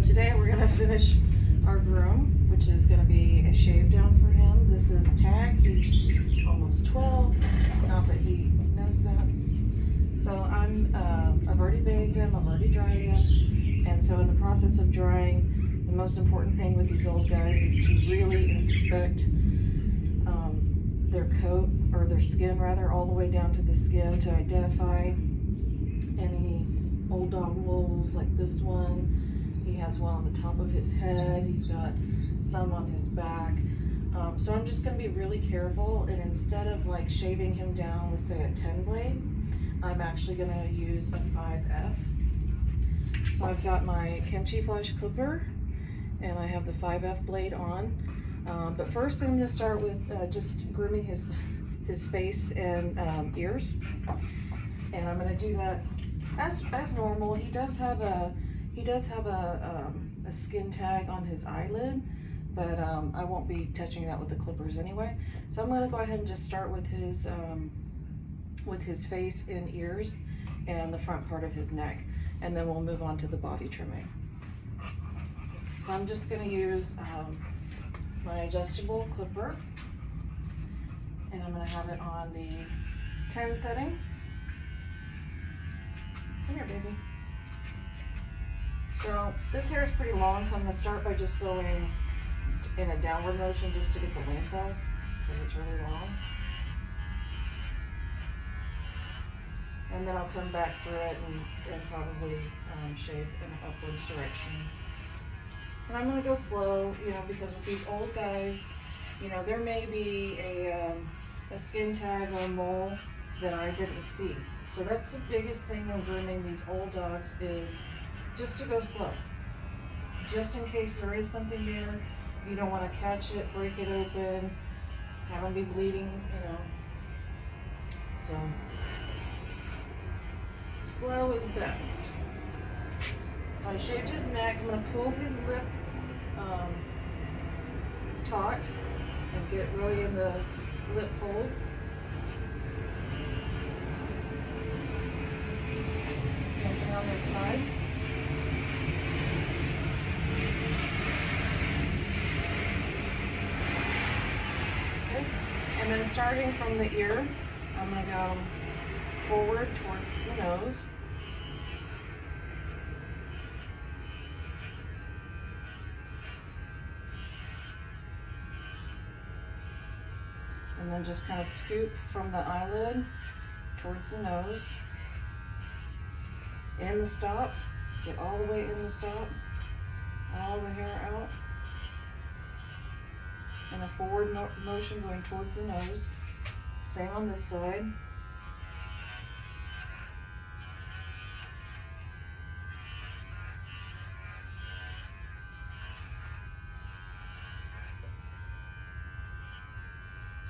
So today we're gonna finish our groom, which is gonna be a shave down for him. This is Tag. He's almost 12. Not that he knows that. So I've already bathed him. I've already dried him. And so in the process of drying, the most important thing with these old guys is to really inspect their coat, or their skin rather, all the way down to the skin to identify any old dog moles like this one. He has one on the top of his head. He's got some on his back. So I'm just going to be really careful, and instead of like shaving him down with say a 10 blade, I'm actually going to use a 5F. So I've got my kimchi flash clipper and I have the 5F blade on. But first I'm going to start with just grooming his face and ears. And I'm going to do that as normal. He does have a skin tag on his eyelid, but I won't be touching that with the clippers anyway. So I'm going to go ahead and just start with his face and ears and the front part of his neck, and then we'll move on to the body trimming. So I'm just going to use my adjustable clipper, and I'm going to have it on the 10 setting. Come here, baby. So this hair is pretty long, so I'm going to start by just going in a downward motion just to get the length of, because it's really long. And then I'll come back through it and probably shave in an upwards direction. And I'm going to go slow, because with these old guys, there may be a skin tag or a mole that I didn't see. So that's the biggest thing when grooming these old dogs, is just to go slow. Just in case there is something there, you don't want to catch it, break it open, have them be bleeding, So slow is best. So I shaved his neck. I'm going to pull his lip taut and get really in the lip folds. Same thing on this side. Okay. And then starting from the ear, I'm going to go forward towards the nose. And then just kind of scoop from the eyelid towards the nose. In the stop, get all the way in the stop, all the hair out. And a forward motion going towards the nose. Same on this side.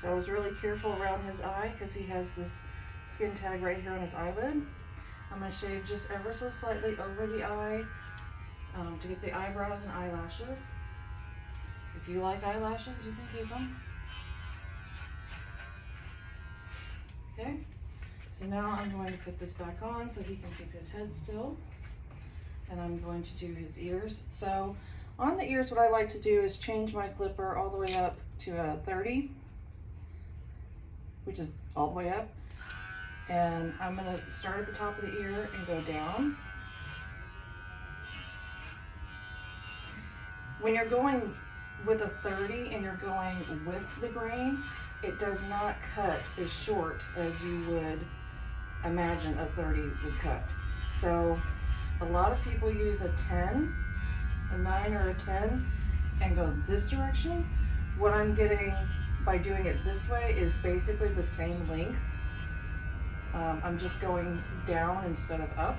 So I was really careful around his eye because he has this skin tag right here on his eyelid. I'm going to shave just ever so slightly over the eye to get the eyebrows and eyelashes. If you like eyelashes, you can keep them. Okay, so now I'm going to put this back on so he can keep his head still. And I'm going to do his ears. So on the ears, what I like to do is change my clipper all the way up to a 30. Which is all the way up. And I'm going to start at the top of the ear and go down. When you're going with a 30 and you're going with the grain, it does not cut as short as you would imagine a 30 would cut. So a lot of people use a 10, a 9 or a 10, and go this direction. What I'm getting by doing it this way is basically the same length. I'm just going down instead of up.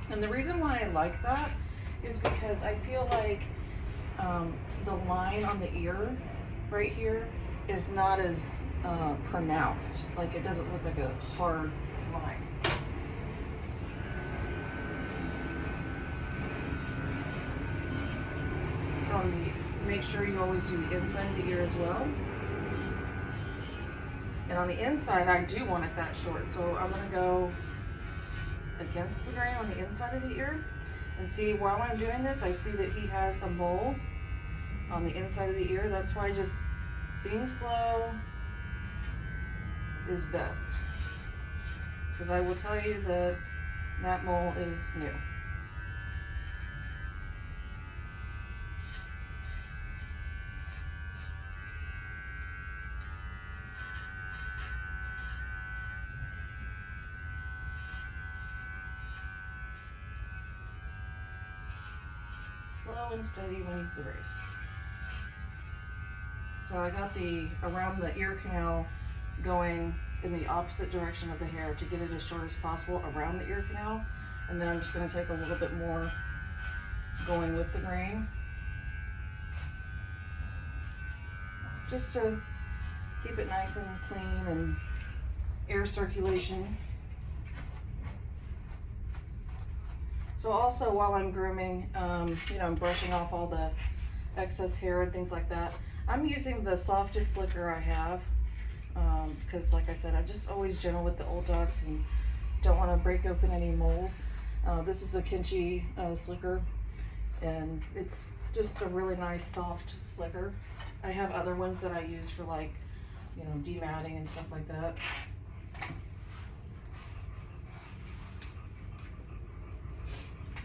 And the reason why I like that is because I feel like the line on the ear right here is not as pronounced. Like, it doesn't look like a hard line. So make sure you always do the inside of the ear as well. And on the inside, I do want it that short, so I'm going to go against the grain on the inside of the ear, And see, while I'm doing this, I see that he has a mole on the inside of the ear. That's why just being slow is best. Because I will tell you that that mole is new. Slow and steady wins the race. So I got the around the ear canal going in the opposite direction of the hair to get it as short as possible around the ear canal. And then I'm just going to take a little bit more going with the grain, just to keep it nice and clean and air circulation. So also while I'm grooming, you know, I'm brushing off all the excess hair and things like that. I'm using the softest slicker I have because like I said, I'm just always gentle with the old dogs and don't want to break open any moles. This is the Kimchi slicker, and it's just a really nice soft slicker. I have other ones that I use for, like, you know, dematting and stuff like that.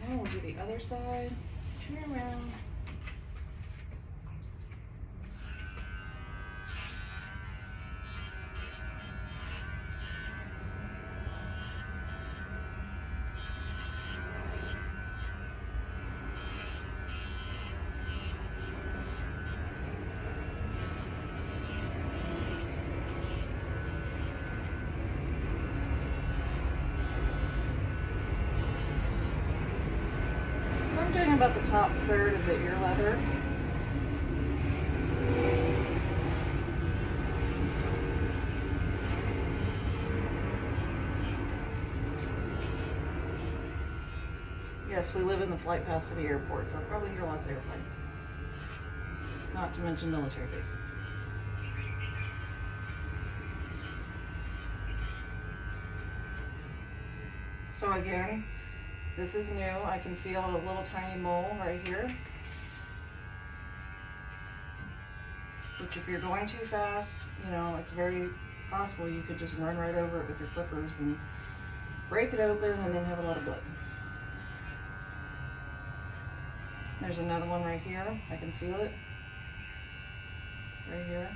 And we'll do the other side. Turn around. So I'm doing about the top third of the ear leather. Yes, we live in the flight path for the airport, so I'll probably hear lots of airplanes. Not to mention military bases. So again, this is new. I can feel a little tiny mole right here, which if you're going too fast, you know, it's very possible you could just run right over it with your clippers and break it open and then have a lot of blood. There's another one right here. I can feel it right here.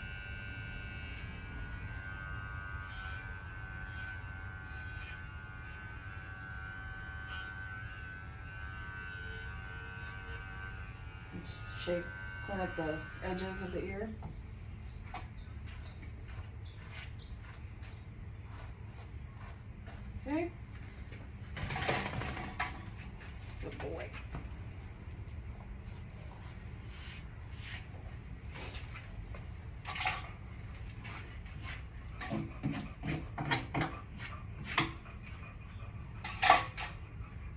Just shape, clean up the edges of the ear. Okay. Good boy.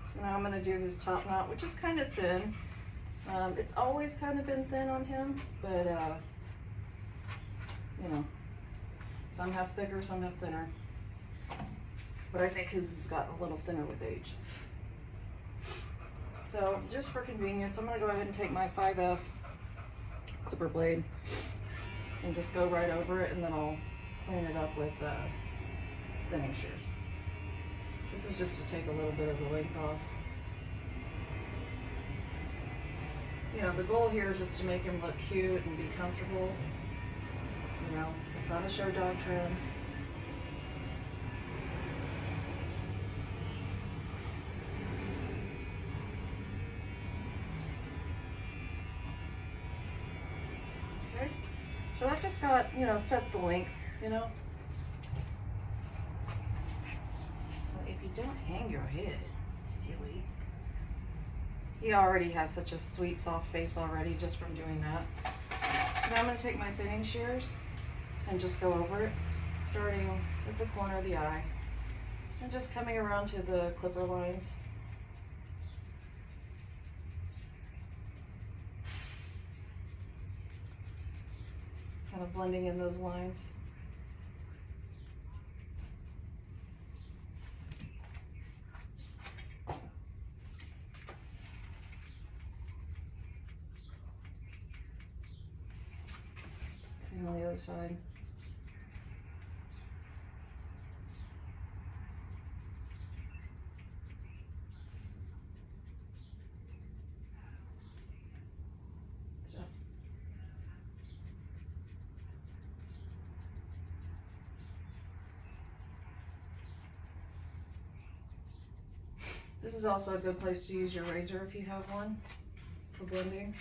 So now I'm going to do his top knot, which is kind of thin. It's always kind of been thin on him, but you know, some have thicker, some have thinner. But I think his has gotten a little thinner with age. So just for convenience, I'm going to go ahead and take my 5F clipper blade and just go right over it, and then I'll clean it up with thinning shears. This is just to take a little bit of the length off. You know, the goal here is just to make him look cute and be comfortable. You know, it's not a show dog trim. Okay, so I've just got, you know, set the length, you know. Well, if you don't hang your head, silly. He already has such a sweet, soft face already just from doing that. So now I'm going to take my thinning shears and just go over it, starting at the corner of the eye and just coming around to the clipper lines. Kind of blending in those lines. Same on the other side. So. This is also a good place to use your razor if you have one for blending.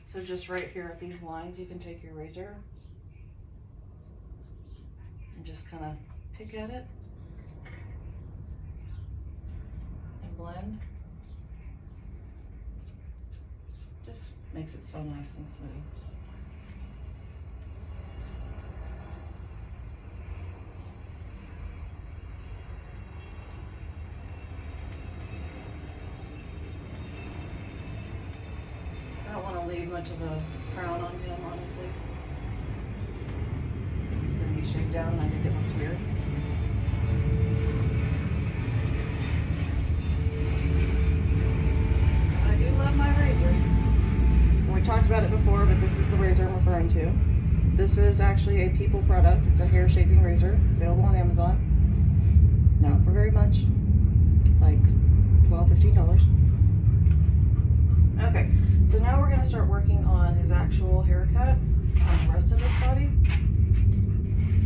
So just right here at these lines, you can take your razor and just kind of pick at it and blend. Just makes it so nice and smooth. I don't want to leave much of a crown on him, honestly, because he's going to be shaved down and I think it looks weird. I do love my razor. And we talked about it before, but this is the razor I'm referring to. This is actually a People product. It's a hair shaping razor, available on Amazon. Not for very much, like $12, $15. Okay, so now we're going to start working on his actual haircut on the rest of his body,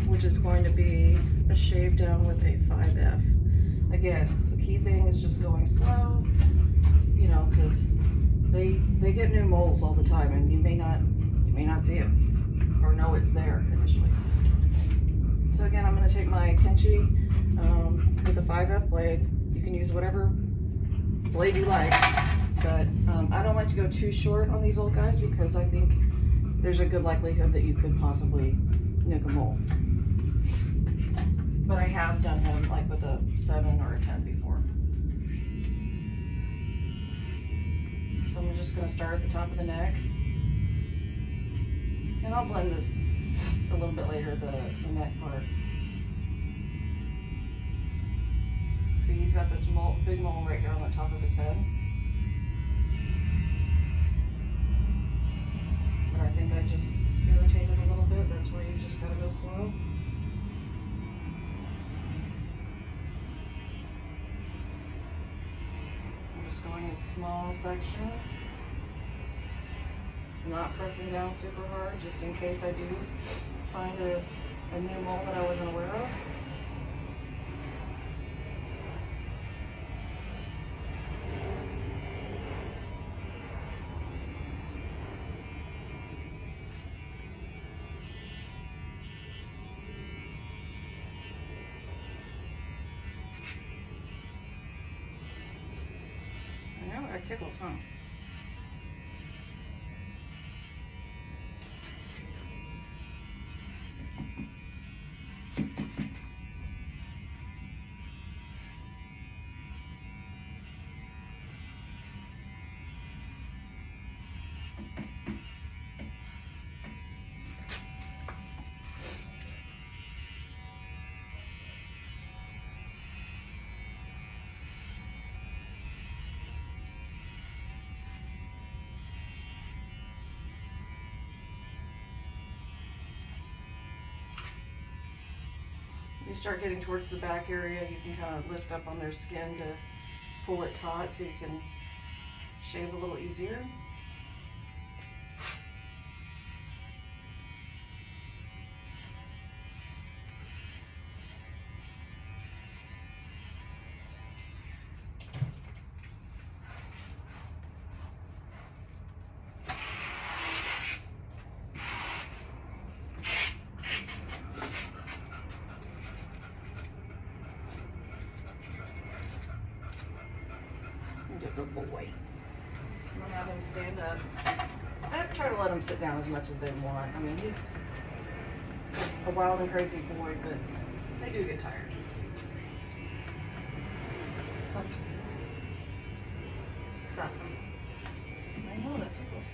which is going to be a shave down with a 5F. Again, the key thing is just going slow, you know, because they get new moles all the time, and you may not see it or know it's there initially. So again, I'm going to take my Kenchi with a 5F blade. You can use whatever blade you like. But I don't like to go too short on these old guys because I think there's a good likelihood that you could possibly nick a mole. But I have done him like with a 7 or a 10 before. So I'm just going to start at the top of the neck. And I'll blend this a little bit later, the neck part. So he's got this big mole right here on the top of his head. I think I just irritated a little bit. That's where you just gotta go slow. I'm just going in small sections, not pressing down super hard, just in case I do find a new mole that I wasn't aware of. That tickles, huh? You start getting towards the back area, you can kind of lift up on their skin to pull it taut so you can shave a little easier. Good boy. I'm gonna have him stand up. I try to let him sit down as much as they want. I mean, he's a wild and crazy boy, but they do get tired. Stop. I know that tickles.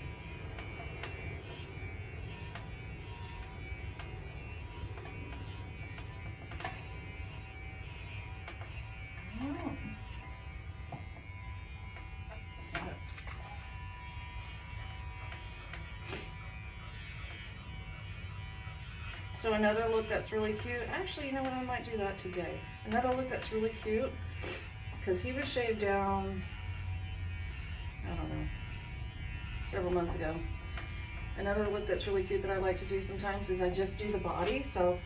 So another look that's really cute. Actually, you know what? I might do that today. Another look that's really cute, because he was shaved down, I don't know, several months ago. Another look that's really cute that I like to do sometimes is I just do the body. So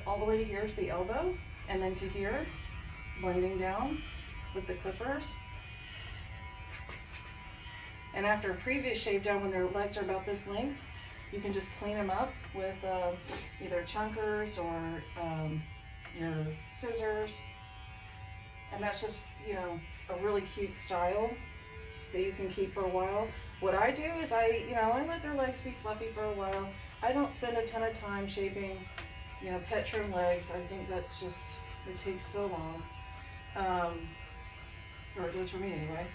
all the way to here to the elbow, and then to here, blending down with the clippers. And after a previous shave down, when their legs are about this length, you can just clean them up with either chunkers or your scissors. And that's just, you know, a really cute style that you can keep for a while. What I do is I let their legs be fluffy for a while. I don't spend a ton of time shaping, you know, pet trim legs. I think that's just, it takes so long. Or it does for me anyway.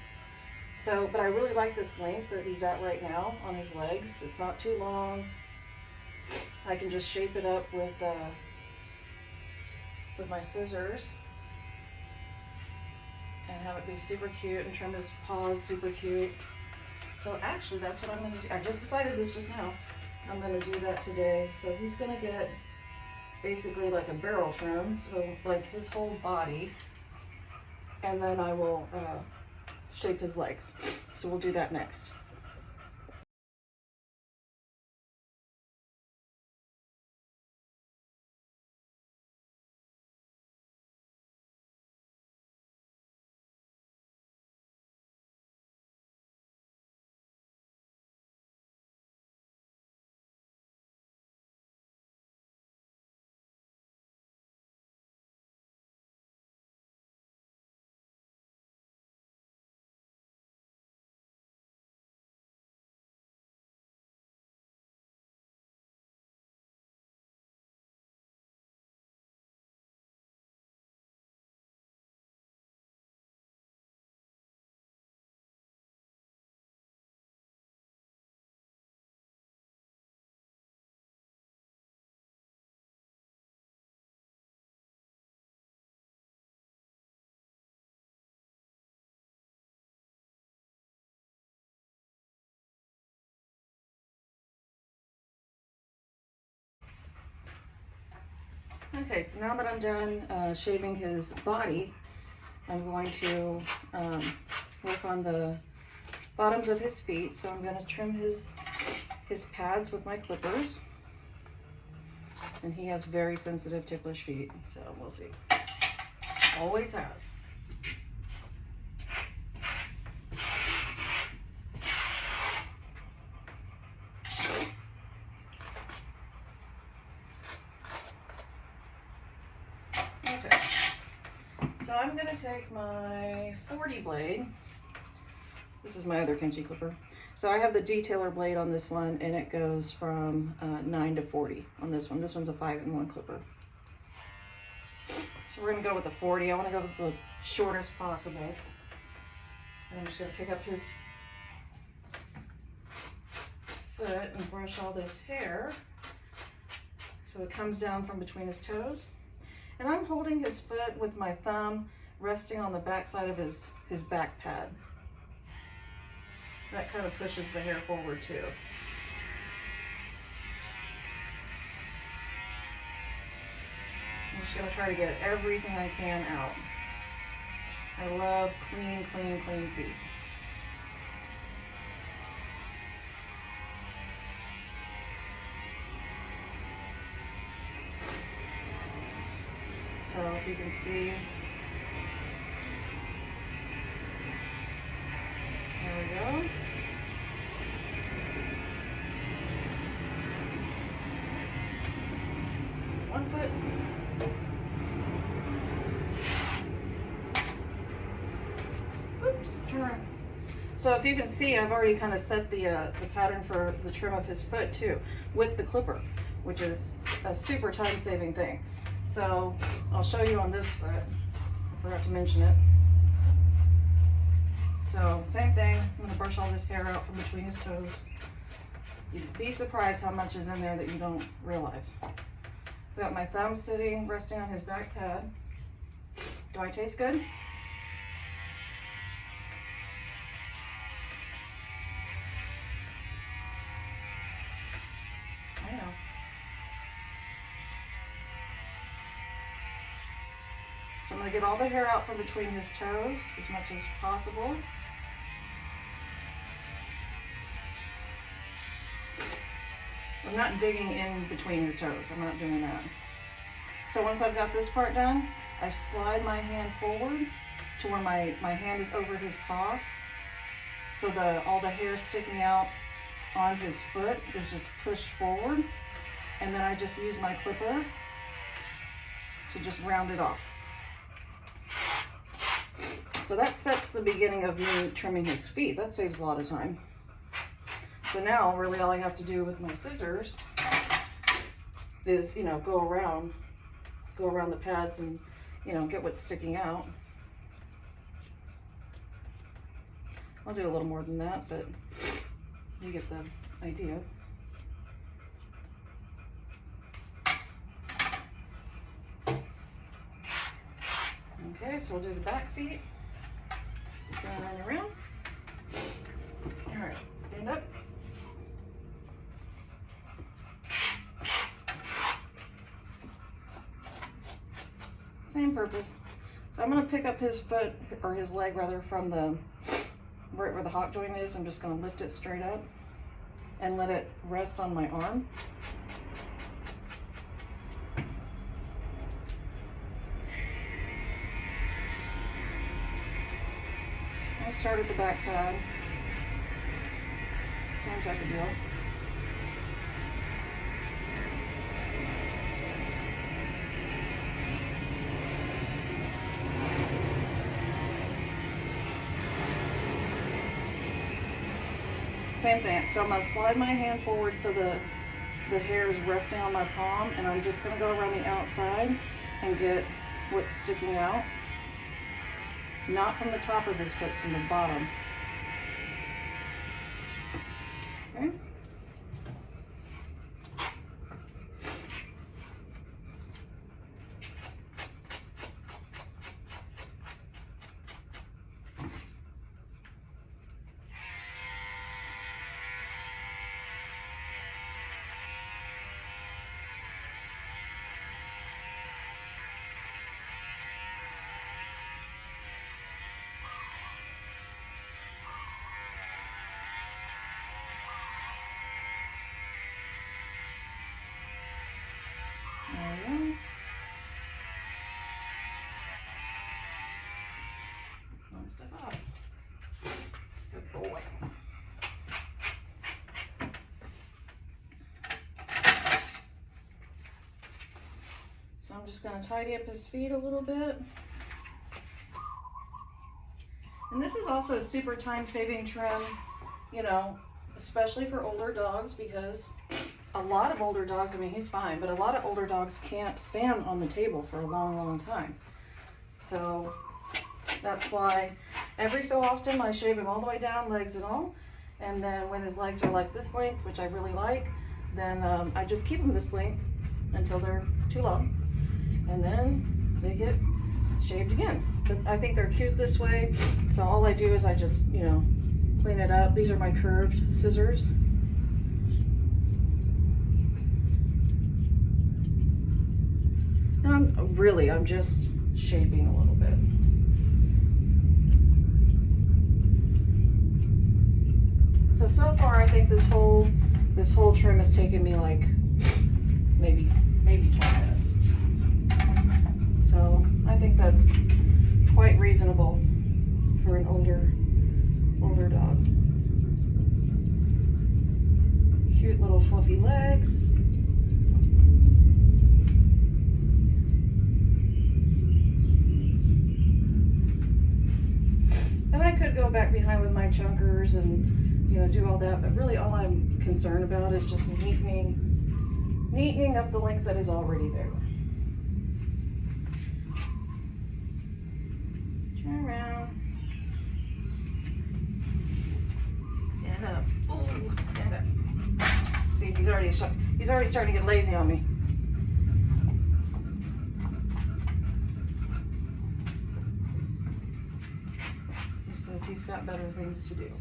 So, but I really like this length that he's at right now on his legs. It's not too long. I can just shape it up with my scissors and have it be super cute and trim his paws super cute. So actually that's what I'm gonna do. I just decided this just now. I'm gonna do that today. So he's gonna get basically like a barrel trim, so like his whole body, and then I will shape his legs. So we'll do that next. Okay, so now that I'm done shaving his body, I'm going to work on the bottoms of his feet. So I'm going to trim his pads with my clippers. And he has very sensitive, ticklish feet, so we'll see. Always has. Okay, so I'm gonna take my 40 blade. This is my other Kenchi clipper. So I have the detailer blade on this one, and it goes from 9 to 40 on this one. This one's a 5-in-1 clipper. So we're gonna go with the 40. I wanna go with the shortest possible. And I'm just gonna pick up his foot and brush all this hair so it comes down from between his toes. And I'm holding his foot with my thumb resting on the back side of his back pad. That kind of pushes the hair forward too. I'm just gonna try to get everything I can out. I love clean, clean, clean feet. So if you can see, there we go. One foot. Oops, turn. So if you can see, I've already kind of set the pattern for the trim of his foot too, with the clipper, which is a super time-saving thing. So I'll show you on this foot. I forgot to mention it. So same thing, I'm gonna brush all this hair out from between his toes. You'd be surprised how much is in there that you don't realize. Got my thumb sitting, resting on his back pad. Do I taste good? I know. So I'm going to get all the hair out from between his toes as much as possible. I'm not digging in between his toes. I'm not doing that. So once I've got this part done, I slide my hand forward to where my hand is over his paw. So all the hair sticking out on his foot is just pushed forward. And then I just use my clipper to just round it off. So that sets the beginning of me trimming his feet. That saves a lot of time. So now really all I have to do with my scissors is, you know, go around the pads and, you know, get what's sticking out. I'll do a little more than that, but you get the idea. Okay, so we'll do the back feet. Turn around. All right, stand up. Same purpose. So I'm going to pick up his foot, or his leg rather, from the right where the hop joint is. I'm just going to lift it straight up and let it rest on my arm. I start at the back pad. Same type of deal. Same thing. So I'm going to slide my hand forward so the hair is resting on my palm, and I'm just going to go around the outside and get what's sticking out. Not from the top of his foot, from the bottom. Okay. One step up. Good boy. So I'm just going to tidy up his feet a little bit. And this is also a super time-saving trim, you know, especially for older dogs, because a lot of older dogs, I mean, he's fine, but a lot of older dogs can't stand on the table for a long, long time. So that's why every so often I shave him all the way down, legs and all. And then when his legs are like this length, which I really like, then I just keep them this length until they're too long. And then they get shaved again. But I think they're cute this way. So all I do is I just, you know, clean it up. These are my curved scissors. And I'm just shaping a little bit. So far I think this whole trim has taken me like maybe 20 minutes. So I think that's quite reasonable for an older dog. Cute little fluffy legs. And I could go back behind with my chunkers and, you know, do all that, but really all I'm concerned about is just neatening up the length that is already there. Turn around. Stand up. Ooh, stand up. See, he's already starting to get lazy on me. He says he's got better things to do.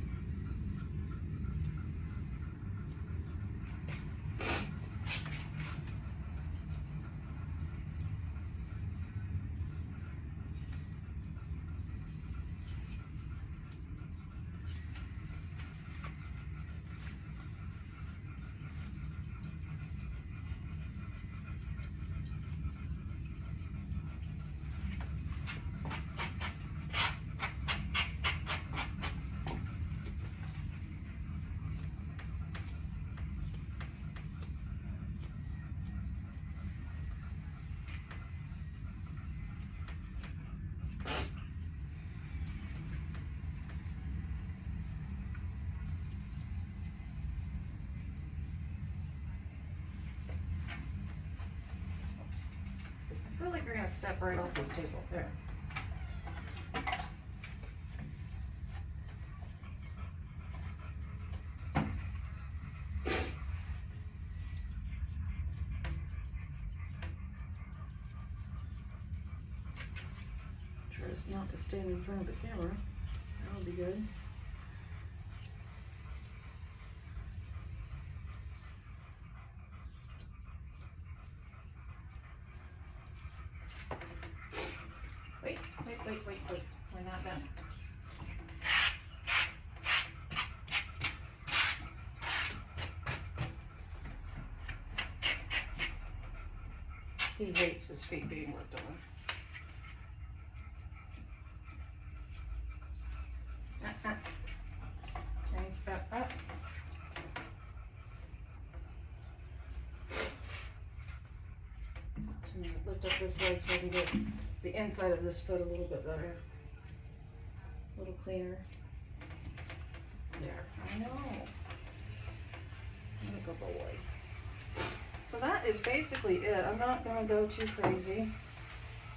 like you're gonna step right off this table. There. Try not to stand in front of the camera. That would be good. Wait. We're not done. He hates his feet being worked on. Up. So I'm going to lift up this leg so I can get the inside of this foot a little bit better. A little cleaner. There. I know. Like a boy. So that is basically it. I'm not going to go too crazy.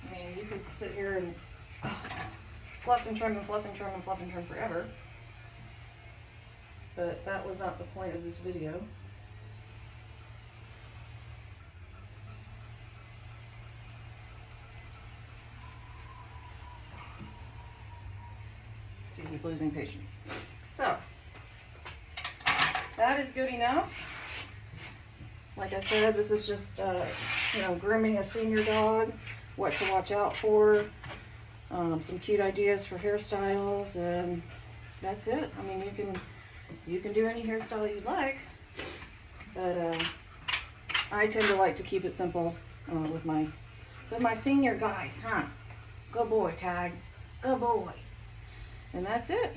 I mean, you could sit here and fluff and trim and fluff and trim and fluff and trim forever. But that was not the point of this video. See, he's losing patience. So, that is good enough. Like I said, this is just, grooming a senior dog, what to watch out for, some cute ideas for hairstyles, and that's it. I mean, you can do any hairstyle you'd like, but I tend to like to keep it simple with my senior guys, huh? Good boy, Tag. Good boy. And that's it.